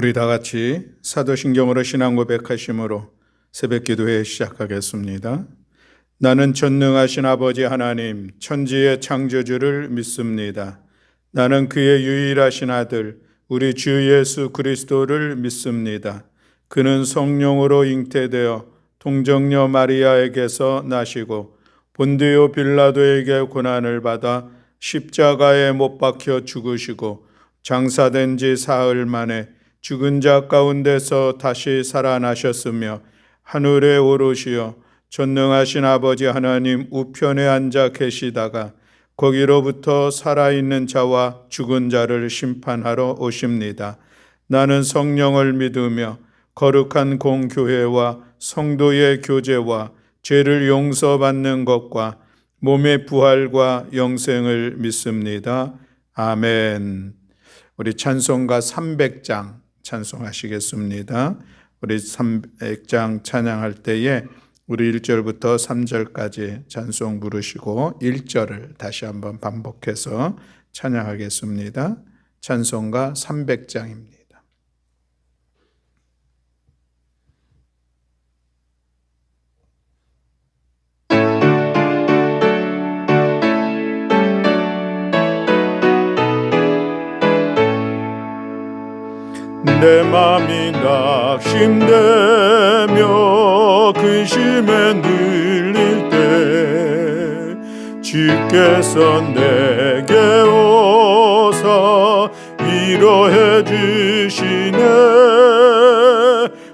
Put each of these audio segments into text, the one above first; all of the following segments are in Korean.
우리 다 같이 사도신경으로 신앙 고백하심으로 새벽 기도회 시작하겠습니다. 나는 전능하신 아버지 하나님 천지의 창조주를 믿습니다. 나는 그의 유일하신 아들 우리 주 예수 그리스도를 믿습니다. 그는 성령으로 잉태되어 동정녀 마리아에게서 나시고 본디오 빌라도에게 고난을 받아 십자가에 못 박혀 죽으시고 장사된 지 사흘 만에 죽은 자 가운데서 다시 살아나셨으며 하늘에 오르시어 전능하신 아버지 하나님 우편에 앉아 계시다가 거기로부터 살아있는 자와 죽은 자를 심판하러 오십니다. 나는 성령을 믿으며 거룩한 공교회와 성도의 교제와 죄를 용서받는 것과 몸의 부활과 영생을 믿습니다. 아멘. 우리 찬송가 300장 찬송하시겠습니다. 우리 300장 찬양할 때에 우리 1절부터 3절까지 찬송 부르시고 1절을 다시 한번 반복해서 찬양하겠습니다. 찬송가 300장입니다. 내 맘이 낙심되며 근심에 눌릴 때 주께서 내게 오사 위로해 주시네.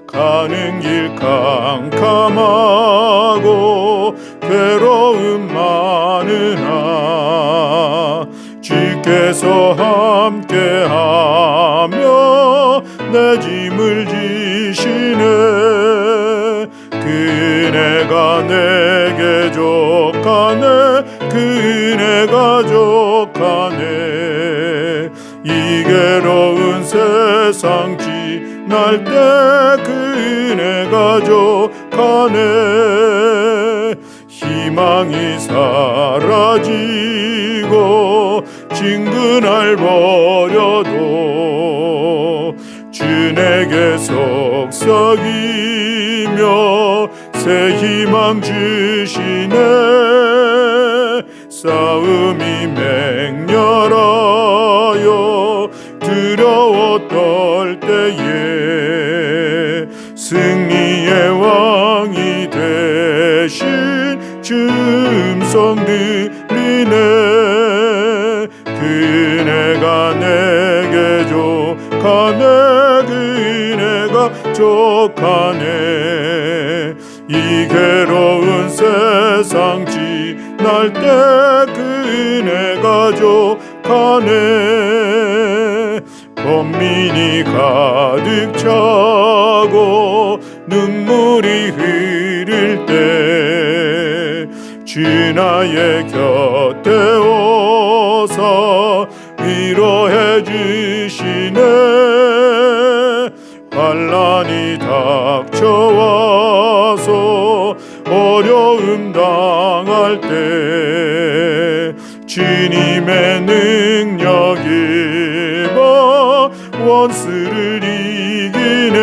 가는 길 캄캄하고 괴로움 많으나 주께서 함께하며 내 짐을 지시네. 그 은혜가 내게 족하네. 그 은혜가 족하네. 이 괴로운 세상 지날 때 그 은혜가 족하네. 희망이 사라지고 친근할 버려도 주 내게 속삭이며 새 희망 주시네. 싸움이 맹렬하여 두려워 떨 때에 승리의 왕이 되신 주 음성 들리네. 그 은혜가 내게 족하네. 그 은혜가 족하네. 이 괴로운 세상 지날 때 그 은혜가 족하네. 번민이 가득 차고 눈물이 흐를 때 주 나의 곁에 오사 위로해 주시네. 환난이 닥쳐와서 어려움 당할 때 주님의 능력 입어 원수를 이기네.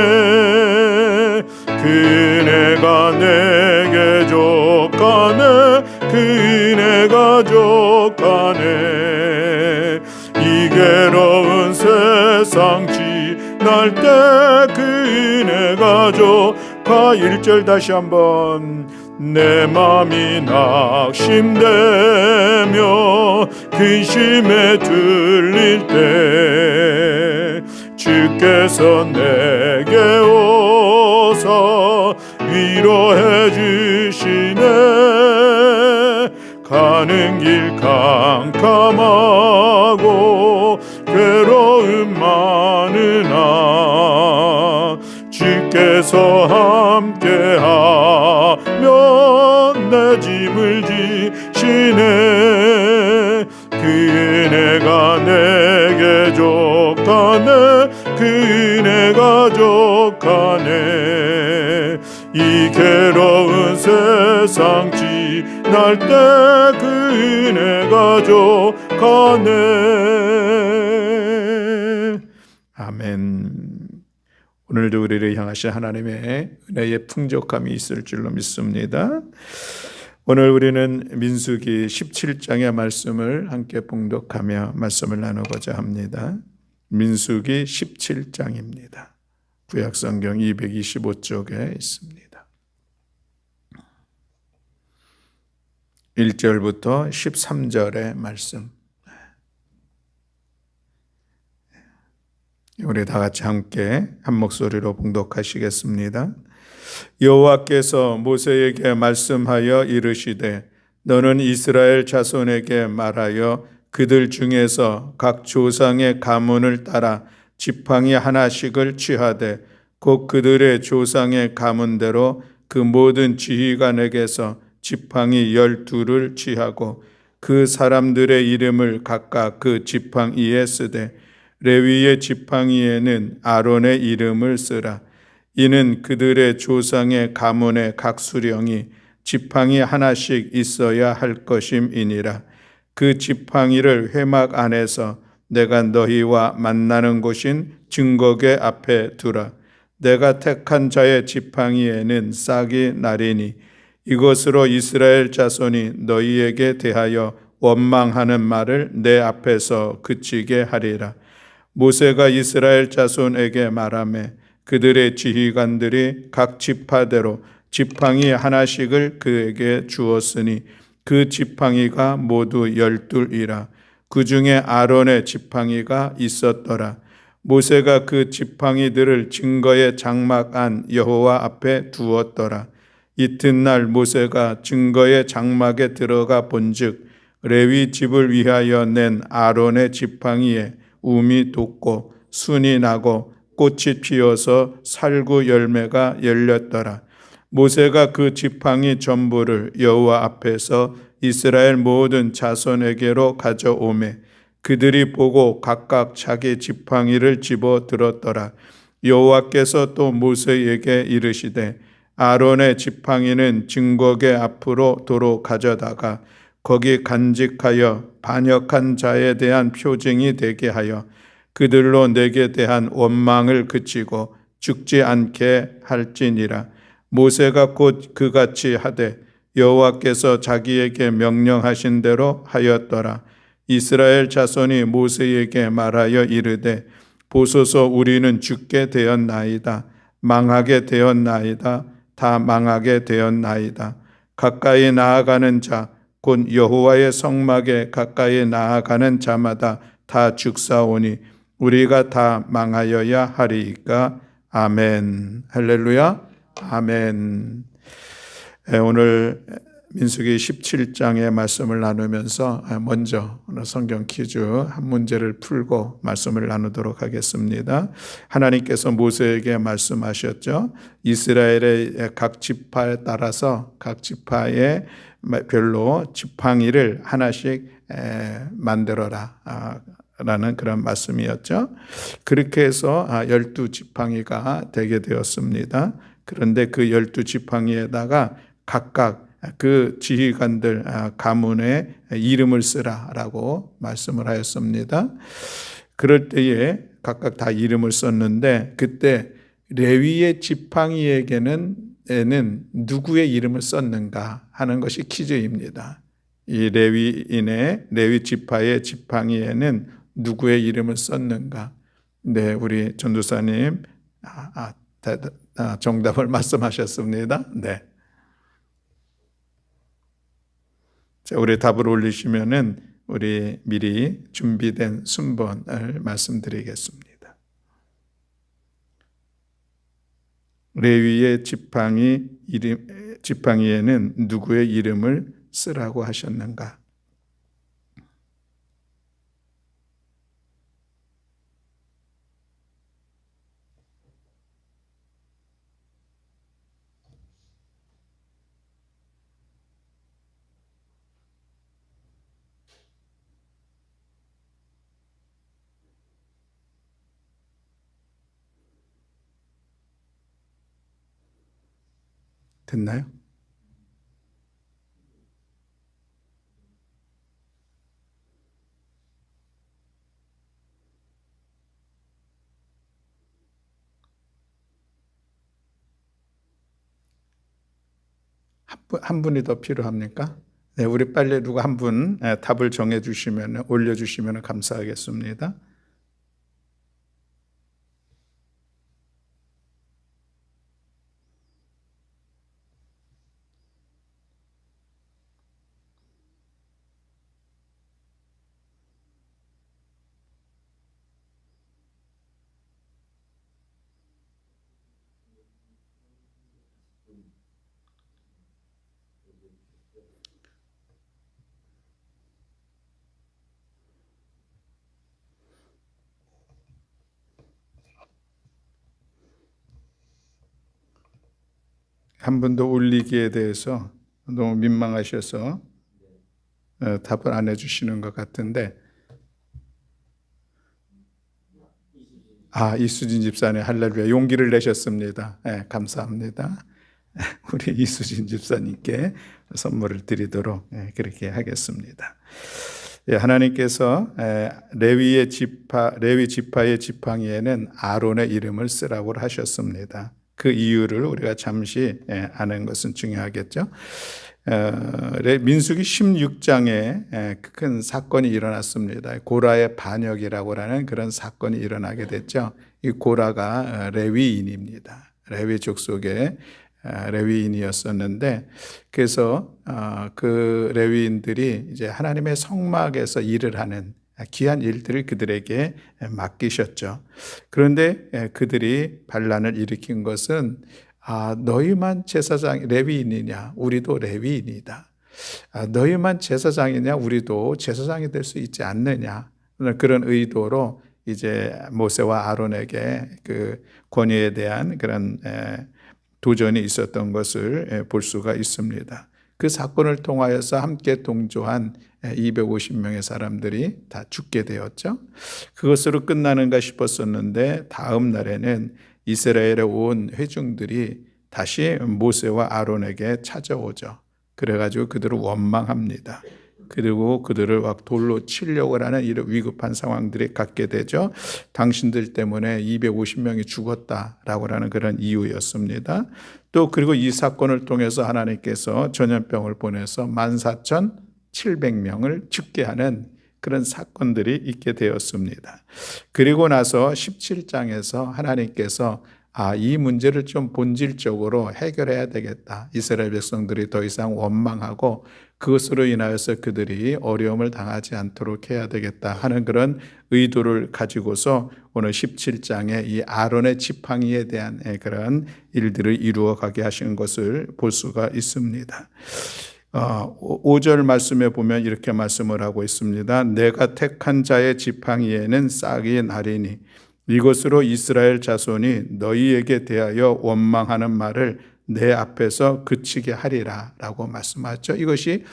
그 은혜가 내게 족하네. 그 은혜가 족하네. 이 괴로운 세상 지날 때 그 은혜가 족하. 1절 다시 한번. 내 맘이 낙심되며 근심에 들릴 때 주께서 내게 오사 위로해 주시네. 가는 길 캄캄하고 괴로움 많으나 주께서 함께하며 내 짐을 지시네. 그 은혜가 내게 족하네. 그 은혜가 족하네. 이 괴로운 세상 지날 때 그 은혜가 족하네. 아멘. 오늘도 우리를 향하신 하나님의 은혜의 풍족함이 있을 줄로 믿습니다. 오늘 우리는 민수기 17장의 말씀을 함께 봉독하며 말씀을 나누고자 합니다. 민수기 17장입니다. 구약성경 225쪽에 있습니다. 1절부터 13절의 말씀, 우리 다 같이 함께 한 목소리로 봉독하시겠습니다. 여호와께서 모세에게 말씀하여 이르시되 너는 이스라엘 자손에게 말하여 그들 중에서 각 조상의 가문을 따라 지팡이 하나씩을 취하되 곧 그들의 조상의 가문대로 그 모든 지휘관에게서 지팡이 12를 취하고 그 사람들의 이름을 각각 그 지팡이에 쓰되 레위의 지팡이에는 아론의 이름을 쓰라. 이는 그들의 조상의 가문의 각 수령이 지팡이 하나씩 있어야 할 것임이니라. 그 지팡이를 회막 안에서 내가 너희와 만나는 곳인 증거궤 앞에 두라. 내가 택한 자의 지팡이에는 싹이 나리니 이것으로 이스라엘 자손이 너희에게 대하여 원망하는 말을 내 앞에서 그치게 하리라. 모세가 이스라엘 자손에게 말하며 그들의 지휘관들이 각 지파대로 지팡이 하나씩을 그에게 주었으니 그 지팡이가 모두 12이라. 그 중에 아론의 지팡이가 있었더라. 모세가 그 지팡이들을 증거의 장막 안 여호와 앞에 두었더라. 이튿날 모세가 증거의 장막에 들어가 본즉 레위 집을 위하여 낸 아론의 지팡이에 움이 돋고 순이 나고 꽃이 피어서 살구 열매가 열렸더라. 모세가 그 지팡이 전부를 여호와 앞에서 이스라엘 모든 자손에게로 가져오매 그들이 보고 각각 자기 지팡이를 집어 들었더라. 여호와께서 또 모세에게 이르시되 아론의 지팡이는 증거궤 앞으로 도로 가져다가 거기 간직하여 반역한 자에 대한 표징이 되게 하여 그들로 내게 대한 원망을 그치고 죽지 않게 할지니라. 모세가 곧 그같이 하되 여호와께서 자기에게 명령하신 대로 하였더라. 이스라엘 자손이 모세에게 말하여 이르되 보소서 우리는 죽게 되었나이다. 망하게 되었나이다. 다 망하게 되었나이다. 가까이 나아가는 자 곧 여호와의 성막에 가까이 나아가는 자마다 다 죽사오니 우리가 다 망하여야 하리이까. 아멘. 할렐루야. 아멘. 오늘 민수기 17장의 말씀을 나누면서 먼저 오늘 성경 퀴즈 한 문제를 풀고 말씀을 나누도록 하겠습니다. 하나님께서 모세에게 말씀하셨죠. 이스라엘의 각 지파에 따라서 각 지파의 별로 지팡이를 하나씩 만들어라 라는 그런 말씀이었죠. 그렇게 해서 12지팡이가 되게 되었습니다. 그런데 그 12지팡이에다가 각각 그 지휘관들 가문의 이름을 쓰라라고 말씀을 하였습니다. 그럴 때에 각각 다 이름을 썼는데 그때 레위의 지팡이에게는 누구의 이름을 썼는가 하는 것이 퀴즈입니다. 이 레위 지파의 지팡이에는 누구의 이름을 썼는가? 네, 우리 전도사님 정답을 말씀하셨습니다. 네. 자, 우리 답을 올리시면은 우리 미리 준비된 순번을 말씀드리겠습니다. 레위의 지팡이에는 누구의 이름을 쓰라고 하셨는가? 됐나요? 한 분이 더 필요합니까? 네, 우리 빨리 누가 한 분 답을 정해 주시면, 올려주시면 감사하겠습니다. 한 분도 올리기에 대해서 너무 민망하셔서 답을 안 해주시는 것 같은데, 이수진 집사님 할렐루야 용기를 내셨습니다. 네, 감사합니다. 우리 이수진 집사님께 선물을 드리도록 그렇게 하겠습니다. 하나님께서 레위 지파의 지팡이에는 아론의 이름을 쓰라고 하셨습니다. 그 이유를 우리가 잠시 아는 것은 중요하겠죠. 민수기 16장에 큰 사건이 일어났습니다. 고라의 반역이라고 하는 그런 사건이 일어나게 됐죠. 이 고라가 레위인입니다. 레위 족속의 레위인이었었는데, 그래서 그 레위인들이 이제 하나님의 성막에서 일을 하는 귀한 일들을 그들에게 맡기셨죠. 그런데 그들이 반란을 일으킨 것은 너희만 제사장 레위인이냐? 우리도 레위인이다. 너희만 제사장이냐? 우리도 제사장이 될 수 있지 않느냐? 그런 의도로 이제 모세와 아론에게 그 권위에 대한 그런 도전이 있었던 것을 볼 수가 있습니다. 그 사건을 통하여서 함께 동조한 250명의 사람들이 다 죽게 되었죠. 그것으로 끝나는가 싶었었는데 다음 날에는 이스라엘에 온 회중들이 다시 모세와 아론에게 찾아오죠. 그래가지고 그들을 원망합니다. 그리고 그들을 막 돌로 치려고 하는 이런 위급한 상황들이 갖게 되죠. 당신들 때문에 250명이 죽었다라고 하는 그런 이유였습니다. 또 그리고 이 사건을 통해서 하나님께서 전염병을 보내서 14,700명을 죽게 하는 그런 사건들이 있게 되었습니다. 그리고 나서 17장에서 하나님께서 이 문제를 좀 본질적으로 해결해야 되겠다. 이스라엘 백성들이 더 이상 원망하고 그것으로 인하여서 그들이 어려움을 당하지 않도록 해야 되겠다 하는 그런 의도를 가지고서 오늘 17장에 이 아론의 지팡이에 대한 그런 일들을 이루어 가게 하신 것을 볼 수가 있습니다. 5절 말씀에 보면 이렇게 말씀을 하고 있습니다. 내가 택한 자의 지팡이에는 싹이 나리니 이것으로 이스라엘 자손이 너희에게 대하여 원망하는 말을 내 앞에서 그치게 하리라 라고 말씀하죠. 이것이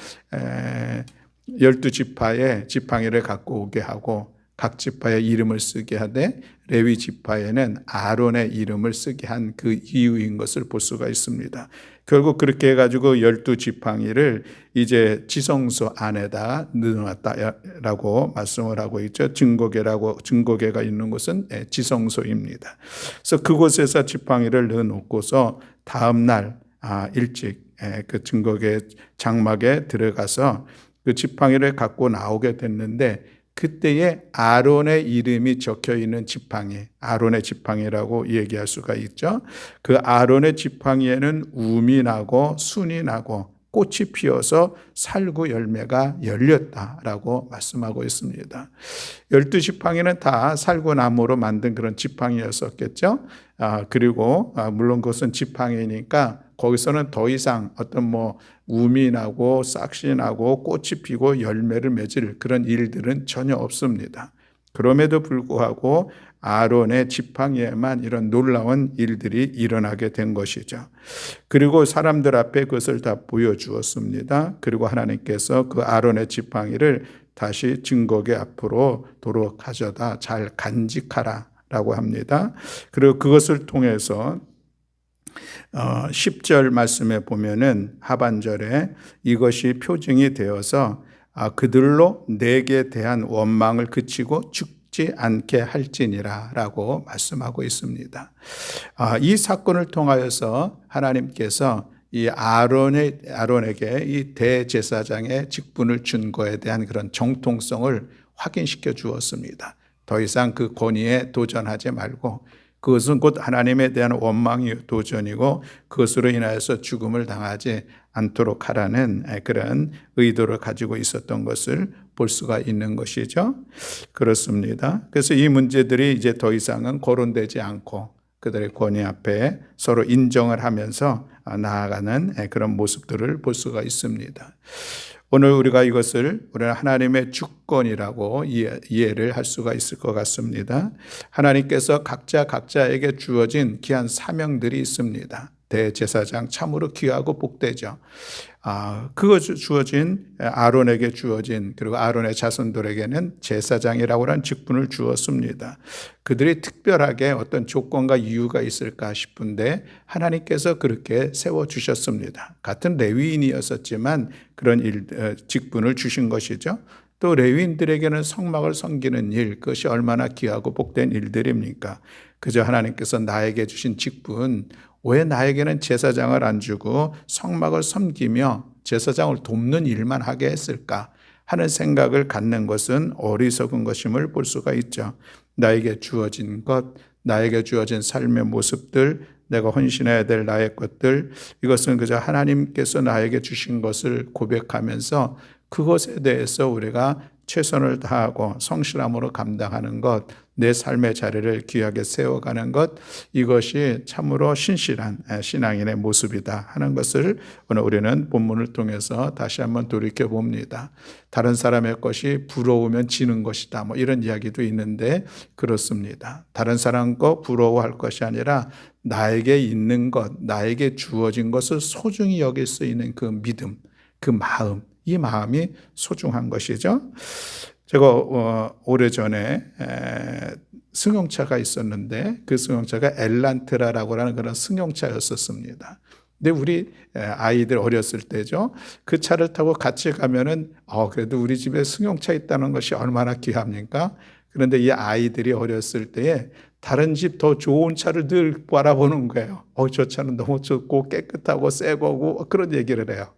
12지파의 지팡이를 갖고 오게 하고 각 지파의 이름을 쓰게 하되 레위 지파에는 아론의 이름을 쓰게 한 그 이유인 것을 볼 수가 있습니다. 결국 그렇게 해가지고 12지팡이를 이제 지성소 안에다 넣어놨다라고 말씀을 하고 있죠. 증거계가 있는 곳은 지성소입니다. 그래서 그곳에서 지팡이를 넣어놓고서 다음 날 일찍 그 증거계 장막에 들어가서 그 지팡이를 갖고 나오게 됐는데, 그때에 아론의 이름이 적혀 있는 지팡이, 아론의 지팡이라고 얘기할 수가 있죠. 그 아론의 지팡이에는 우미 나고 순이 나고 꽃이 피어서 살구 열매가 열렸다라고 말씀하고 있습니다. 12지팡이는 다 살구나무로 만든 그런 지팡이였었겠죠. 그리고 물론 그것은 지팡이니까 거기서는 더 이상 어떤 우미 나고 싹시 나고 꽃이 피고 열매를 맺을 그런 일들은 전혀 없습니다. 그럼에도 불구하고 아론의 지팡이에만 이런 놀라운 일들이 일어나게 된 것이죠. 그리고 사람들 앞에 그것을 다 보여주었습니다. 그리고 하나님께서 그 아론의 지팡이를 다시 증거계 앞으로 도로 가져다 잘 간직하라 라고 합니다. 그리고 그것을 통해서 10절 말씀에 보면은 하반절에 이것이 표징이 되어서 그들로 내게 대한 원망을 그치고 죽지 않게 할지니라 라고 말씀하고 있습니다. 이 사건을 통하여서 하나님께서 이 아론에게 이 대제사장의 직분을 준 거에 대한 그런 정통성을 확인시켜 주었습니다. 더 이상 그 권위에 도전하지 말고 그것은 곧 하나님에 대한 원망이 도전이고 그것으로 인하여서 죽음을 당하지 않도록 하라는 그런 의도를 가지고 있었던 것을 볼 수가 있는 것이죠. 그렇습니다. 그래서 이 문제들이 이제 더 이상은 거론되지 않고 그들의 권위 앞에 서로 인정을 하면서 나아가는 그런 모습들을 볼 수가 있습니다. 오늘 우리가 이것을 우리는 하나님의 주권이라고 이해를 할 수가 있을 것 같습니다. 하나님께서 각자에게 주어진 귀한 사명들이 있습니다. 대제사장 참으로 귀하고 복되죠. 그거 주어진 아론에게 주어진 그리고 아론의 자손들에게는 제사장이라고 하는 직분을 주었습니다. 그들이 특별하게 어떤 조건과 이유가 있을까 싶은데 하나님께서 그렇게 세워주셨습니다. 같은 레위인이었었지만 그런 직분을 주신 것이죠. 또 레위인들에게는 성막을 섬기는 일, 그것이 얼마나 귀하고 복된 일들입니까? 그저 하나님께서 나에게 주신 직분, 왜 나에게는 제사장을 안 주고 성막을 섬기며 제사장을 돕는 일만 하게 했을까 하는 생각을 갖는 것은 어리석은 것임을 볼 수가 있죠. 나에게 주어진 것, 나에게 주어진 삶의 모습들, 내가 헌신해야 될 나의 것들, 이것은 그저 하나님께서 나에게 주신 것을 고백하면서 그것에 대해서 우리가 최선을 다하고 성실함으로 감당하는 것, 내 삶의 자리를 귀하게 세워가는 것, 이것이 참으로 신실한 신앙인의 모습이다 하는 것을 오늘 우리는 본문을 통해서 다시 한번 돌이켜 봅니다. 다른 사람의 것이 부러우면 지는 것이다, 이런 이야기도 있는데 그렇습니다. 다른 사람 거 부러워할 것이 아니라 나에게 있는 것, 나에게 주어진 것을 소중히 여길 수 있는 그 믿음, 그 마음, 이 마음이 소중한 것이죠. 제가 오래전에 승용차가 있었는데 그 승용차가 엘란트라라고 하는 그런 승용차였었습니다. 근데 우리 아이들 어렸을 때죠. 그 차를 타고 같이 가면은 그래도 우리 집에 승용차 있다는 것이 얼마나 귀합니까? 그런데 이 아이들이 어렸을 때에 다른 집 더 좋은 차를 늘 바라보는 거예요. 저 차는 너무 좋고 깨끗하고 새 거고 그런 얘기를 해요.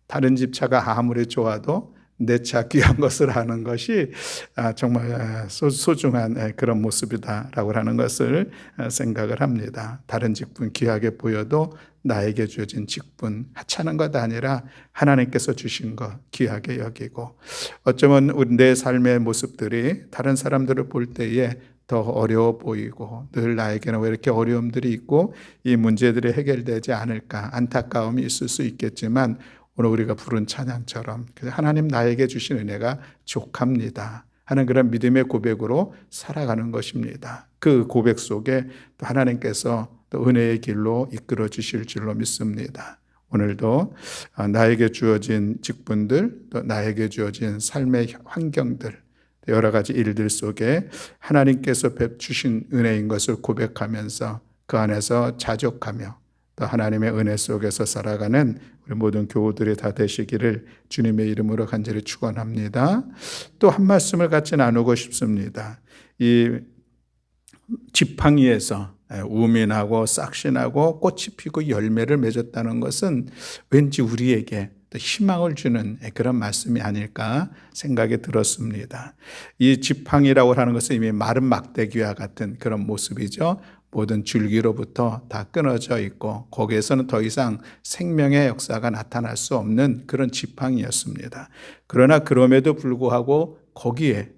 다른 집 차가 아무리 좋아도 내 차 귀한 것을 하는 것이 정말 소중한 그런 모습이다라고 하는 것을 생각을 합니다. 다른 직분 귀하게 보여도 나에게 주어진 직분 하찮은 것 아니라 하나님께서 주신 것 귀하게 여기고 어쩌면 내 삶의 모습들이 다른 사람들을 볼 때에 더 어려워 보이고 늘 나에게는 왜 이렇게 어려움들이 있고 이 문제들이 해결되지 않을까 안타까움이 있을 수 있겠지만 오늘 우리가 부른 찬양처럼 하나님 나에게 주신 은혜가 족합니다 하는 그런 믿음의 고백으로 살아가는 것입니다. 그 고백 속에 또 하나님께서 또 은혜의 길로 이끌어 주실 줄로 믿습니다. 오늘도 나에게 주어진 직분들, 또 나에게 주어진 삶의 환경들, 여러 가지 일들 속에 하나님께서 주신 은혜인 것을 고백하면서 그 안에서 자족하며 또 하나님의 은혜 속에서 살아가는 우리 모든 교우들이 다 되시기를 주님의 이름으로 간절히 축원합니다. 또 한 말씀을 같이 나누고 싶습니다. 이 지팡이에서 우민하고 싹신하고 꽃이 피고 열매를 맺었다는 것은 왠지 우리에게 희망을 주는 그런 말씀이 아닐까 생각이 들었습니다. 이 지팡이라고 하는 것은 이미 마른 막대기와 같은 그런 모습이죠. 모든 줄기로부터 다 끊어져 있고 거기에서는 더 이상 생명의 역사가 나타날 수 없는 그런 지팡이였습니다. 그러나 그럼에도 불구하고 거기에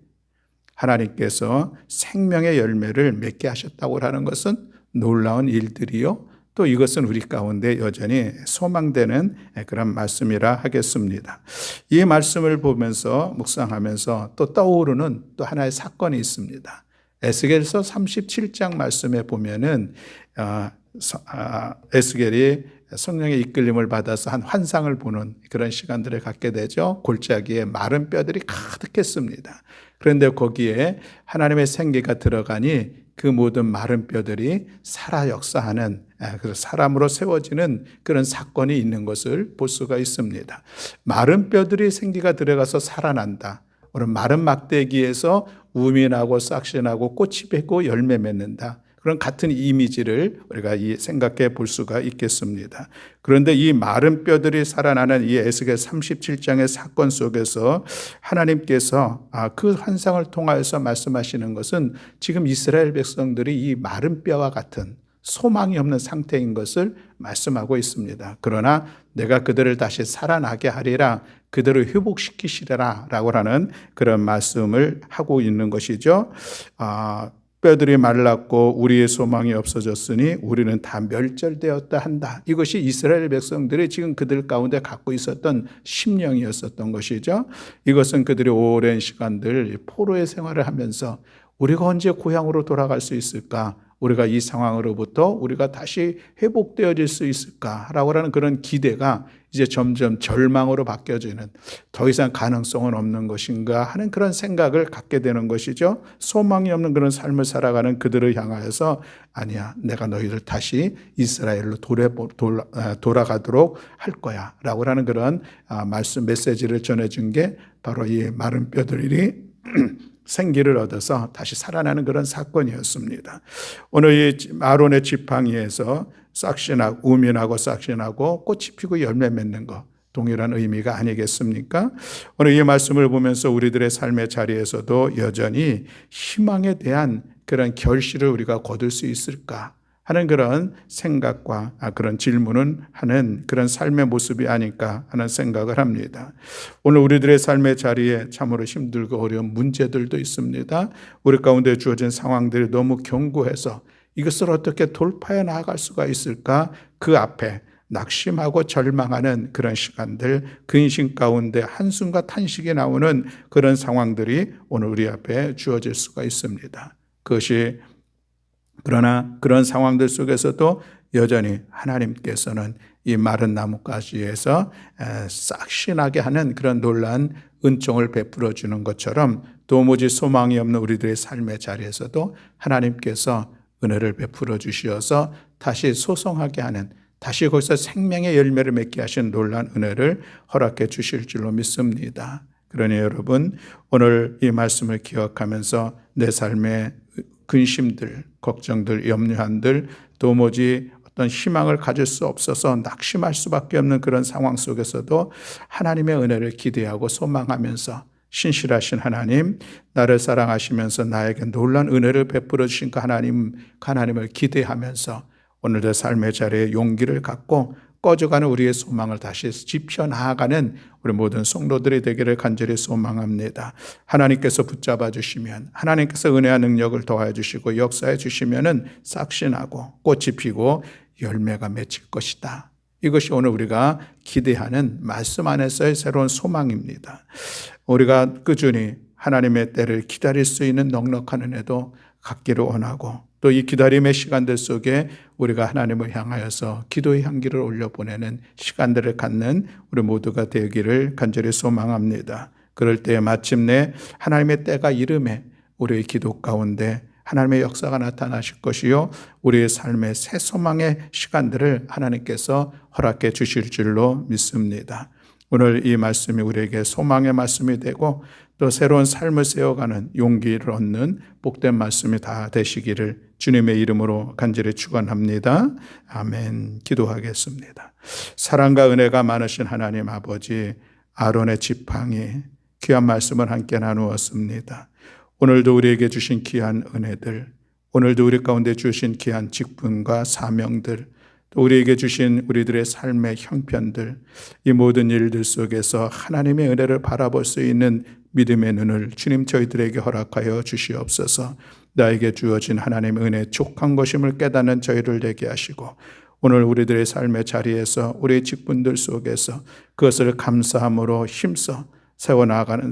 하나님께서 생명의 열매를 맺게 하셨다고 하는 것은 놀라운 일들이요. 또 이것은 우리 가운데 여전히 소망되는 그런 말씀이라 하겠습니다. 이 말씀을 보면서 묵상하면서 또 떠오르는 또 하나의 사건이 있습니다. 에스겔서 37장 말씀에 보면은 에스겔이 성령의 이끌림을 받아서 한 환상을 보는 그런 시간들을 갖게 되죠. 골짜기에 마른 뼈들이 가득했습니다. 그런데 거기에 하나님의 생기가 들어가니 그 모든 마른 뼈들이 살아 역사하는 사람으로 세워지는 그런 사건이 있는 것을 볼 수가 있습니다. 마른 뼈들이 생기가 들어가서 살아난다. 오늘 마른 막대기에서 우민하고 싹신하고 꽃이 피고 열매 맺는다. 그런 같은 이미지를 우리가 생각해 볼 수가 있겠습니다. 그런데 이 마른 뼈들이 살아나는 이 에스겔 37장의 사건 속에서 하나님께서 그 환상을 통하여서 말씀하시는 것은 지금 이스라엘 백성들이 이 마른 뼈와 같은 소망이 없는 상태인 것을 말씀하고 있습니다. 그러나 내가 그들을 다시 살아나게 하리라, 그들을 회복시키시리라 라고 하는 그런 말씀을 하고 있는 것이죠. 뼈들이 말랐고 우리의 소망이 없어졌으니 우리는 다 멸절되었다 한다. 이것이 이스라엘 백성들이 지금 그들 가운데 갖고 있었던 심령이었었던 것이죠. 이것은 그들이 오랜 시간들 포로의 생활을 하면서 우리가 언제 고향으로 돌아갈 수 있을까? 우리가 이 상황으로부터 우리가 다시 회복되어질 수 있을까라고 하는 그런 기대가 이제 점점 절망으로 바뀌어지는, 더 이상 가능성은 없는 것인가 하는 그런 생각을 갖게 되는 것이죠. 소망이 없는 그런 삶을 살아가는 그들을 향하여서 아니야, 내가 너희들 다시 이스라엘로 돌아가도록 할 거야 라고 하는 그런 말씀 메시지를 전해준 게 바로 이 마른 뼈들이 생기를 얻어서 다시 살아나는 그런 사건이었습니다. 오늘 이 아론의 지팡이에서 싹신하고 우민하고 싹신하고 꽃이 피고 열매 맺는 것, 동일한 의미가 아니겠습니까? 오늘 이 말씀을 보면서 우리들의 삶의 자리에서도 여전히 희망에 대한 그런 결실을 우리가 거둘 수 있을까 하는 그런 생각과 그런 질문은 하는 그런 삶의 모습이 아닐까 하는 생각을 합니다. 오늘 우리들의 삶의 자리에 참으로 힘들고 어려운 문제들도 있습니다. 우리 가운데 주어진 상황들이 너무 견고해서 이것을 어떻게 돌파해 나아갈 수가 있을까? 그 앞에 낙심하고 절망하는 그런 시간들, 근심 가운데 한숨과 탄식이 나오는 그런 상황들이 오늘 우리 앞에 주어질 수가 있습니다. 그러나 그런 상황들 속에서도 여전히 하나님께서는 이 마른 나뭇가지에서 싹신하게 하는 그런 놀라운 은총을 베풀어 주는 것처럼 도무지 소망이 없는 우리들의 삶의 자리에서도 하나님께서 은혜를 베풀어 주시어서 다시 소성하게 하는, 다시 거기서 생명의 열매를 맺게 하신 놀라운 은혜를 허락해 주실 줄로 믿습니다. 그러니 여러분, 오늘 이 말씀을 기억하면서 내 삶의 근심들, 걱정들, 염려한들, 도무지 어떤 희망을 가질 수 없어서 낙심할 수밖에 없는 그런 상황 속에서도 하나님의 은혜를 기대하고 소망하면서 신실하신 하나님, 나를 사랑하시면서 나에게 놀라운 은혜를 베풀어 주신 그 하나님을 기대하면서 오늘의 삶의 자리에 용기를 갖고 꺼져가는 우리의 소망을 다시 지펴 나아가는 우리 모든 성도들이 되기를 간절히 소망합니다. 하나님께서 붙잡아 주시면, 하나님께서 은혜와 능력을 더하여 주시고 역사해 주시면은 싹신하고 꽃이 피고 열매가 맺힐 것이다. 이것이 오늘 우리가 기대하는 말씀 안에서의 새로운 소망입니다. 우리가 꾸준히 하나님의 때를 기다릴 수 있는 넉넉한 은혜도 갖기를 원하고, 또 이 기다림의 시간들 속에 우리가 하나님을 향하여서 기도의 향기를 올려보내는 시간들을 갖는 우리 모두가 되기를 간절히 소망합니다. 그럴 때 마침내 하나님의 때가 이름에 우리의 기도 가운데 하나님의 역사가 나타나실 것이요, 우리의 삶의 새 소망의 시간들을 하나님께서 허락해 주실 줄로 믿습니다. 오늘 이 말씀이 우리에게 소망의 말씀이 되고 또 새로운 삶을 세워가는 용기를 얻는 복된 말씀이 다 되시기를 주님의 이름으로 간절히 축원합니다. 아멘. 기도하겠습니다. 사랑과 은혜가 많으신 하나님 아버지, 아론의 지팡이 귀한 말씀을 함께 나누었습니다. 오늘도 우리에게 주신 귀한 은혜들, 오늘도 우리 가운데 주신 귀한 직분과 사명들, 또 우리에게 주신 우리들의 삶의 형편들, 이 모든 일들 속에서 하나님의 은혜를 바라볼 수 있는 믿음의 눈을 주님 저희들에게 허락하여 주시옵소서. 나에게 주어진 하나님의 은혜의 족한 것임을 깨닫는 저희를 되게 하시고, 오늘 우리들의 삶의 자리에서 우리의 직분들 속에서 그것을 감사함으로 힘써 세워나가는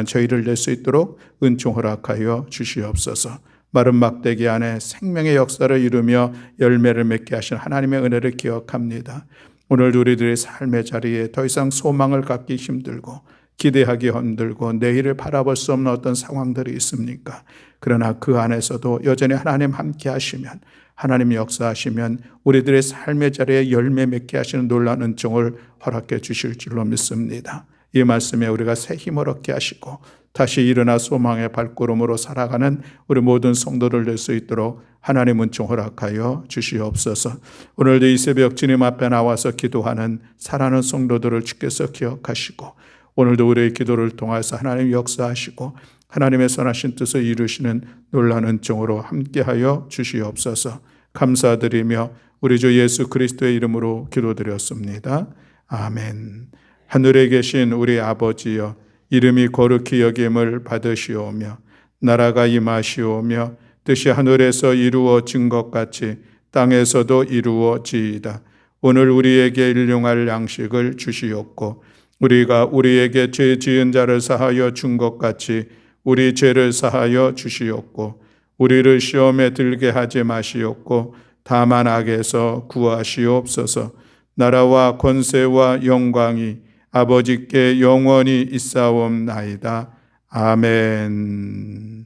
저희를 낼 수 있도록 은총 허락하여 주시옵소서. 마른 막대기 안에 생명의 역사를 이루며 열매를 맺게 하신 하나님의 은혜를 기억합니다. 오늘 우리들의 삶의 자리에 더 이상 소망을 갖기 힘들고 기대하기 힘들고 내일을 바라볼 수 없는 어떤 상황들이 있습니까? 그러나 그 안에서도 여전히 하나님 함께 하시면, 하나님 역사하시면 우리들의 삶의 자리에 열매 맺게 하시는 놀라운 은총을 허락해 주실 줄로 믿습니다. 이 말씀에 우리가 새 힘을 얻게 하시고 다시 일어나 소망의 발걸음으로 살아가는 우리 모든 성도들 될 수 있도록 하나님 은총 허락하여 주시옵소서. 오늘도 이 새벽 주님 앞에 나와서 기도하는 사랑하는 성도들을 주께서 기억하시고 오늘도 우리의 기도를 통해서 하나님 역사하시고 하나님의 선하신 뜻을 이루시는 놀라운 은총으로 함께하여 주시옵소서. 감사드리며 우리 주 예수 그리스도의 이름으로 기도드렸습니다. 아멘. 하늘에 계신 우리 아버지여, 이름이 거룩히 여김을 받으시오며 나라가 임하시오며 뜻이 하늘에서 이루어진 것 같이 땅에서도 이루어지이다. 오늘 우리에게 일용할 양식을 주시옵고 우리가 우리에게 죄 지은 자를 사하여 준 것 같이 우리 죄를 사하여 주시옵고 우리를 시험에 들게 하지 마시옵고 다만 악에서 구하시옵소서. 나라와 권세와 영광이 아버지께 영원히 있사옵나이다. 아멘.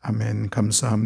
아멘. 감사합니다.